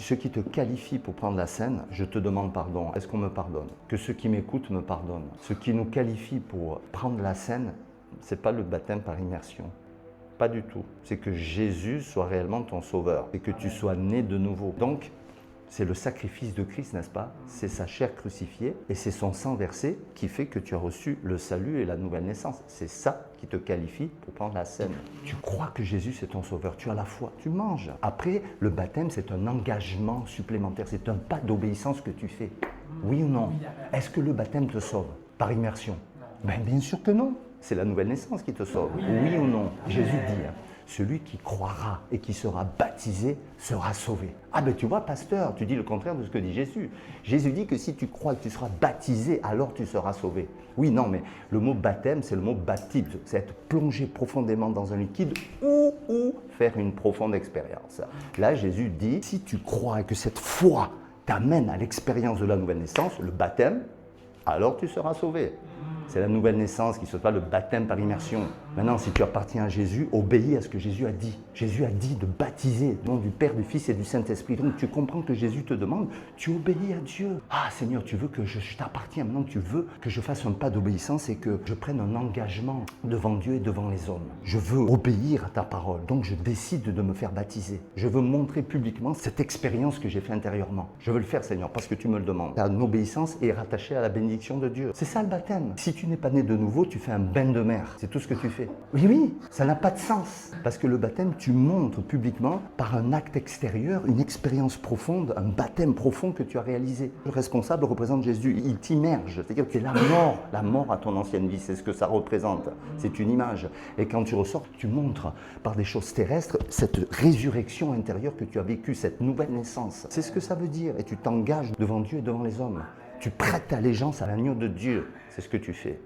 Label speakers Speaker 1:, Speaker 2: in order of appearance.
Speaker 1: ce qui te qualifie pour prendre la scène, je te demande pardon. Est-ce qu'on me pardonne? Que ceux qui m'écoutent me pardonnent. Ce qui nous qualifie pour prendre la scène, ce n'est pas le baptême par immersion. Pas du tout. C'est que Jésus soit réellement ton sauveur et que tu sois né de nouveau. Donc, c'est le sacrifice de Christ, n'est-ce pas? C'est sa chair crucifiée et c'est son sang versé qui fait que tu as reçu le salut et la nouvelle naissance. C'est ça qui te qualifie pour prendre la scène. Tu crois que Jésus c'est ton sauveur, tu as la foi, tu manges. Après, le baptême c'est un engagement supplémentaire, c'est un pas d'obéissance que tu fais. Oui ou non? Est-ce que le baptême te sauve par immersion? Ben, bien sûr que non. C'est la nouvelle naissance qui te sauve. Oui ou non? Jésus dit, celui qui croira et qui sera baptisé sera sauvé. Ah ben tu vois, pasteur, tu dis le contraire de ce que dit Jésus. Jésus dit que si tu crois que tu seras baptisé, alors tu seras sauvé. Oui, non, mais le mot baptême, c'est le mot baptisme. C'est être plongé profondément dans un liquide ou faire une profonde expérience. Là, Jésus dit, si tu crois et que cette foi t'amène à l'expérience de la nouvelle naissance, le baptême, alors tu seras sauvé. C'est la nouvelle naissance qui ne soit pas le baptême par immersion. Maintenant, si tu appartiens à Jésus, obéis à ce que Jésus a dit. Jésus a dit de baptiser au nom du Père, du Fils et du Saint-Esprit. Donc tu comprends que Jésus te demande, tu obéis à Dieu. Ah Seigneur, tu veux que je t'appartiens. Maintenant, tu veux que je fasse un pas d'obéissance et que je prenne un engagement devant Dieu et devant les hommes. Je veux obéir à ta parole. Donc je décide de me faire baptiser. Je veux montrer publiquement cette expérience que j'ai fait intérieurement. Je veux le faire, Seigneur, parce que tu me le demandes. Ta obéissance est rattachée à la bénédiction de Dieu. C'est ça le baptême. Si tu n'es pas né de nouveau, tu fais un bain de mer. C'est tout ce que tu fais. Oui, ça n'a pas de sens. Parce que le baptême, tu montres publiquement par un acte extérieur, une expérience profonde, un baptême profond que tu as réalisé. Le responsable représente Jésus. Il t'immerge. C'est-à-dire que c'est la mort à ton ancienne vie. C'est ce que ça représente. C'est une image. Et quand tu ressors, tu montres par des choses terrestres cette résurrection intérieure que tu as vécue, cette nouvelle naissance. C'est ce que ça veut dire. Et tu t'engages devant Dieu et devant les hommes. Tu prêtes ta allégeance à l'agneau de Dieu. C'est ce que tu fais.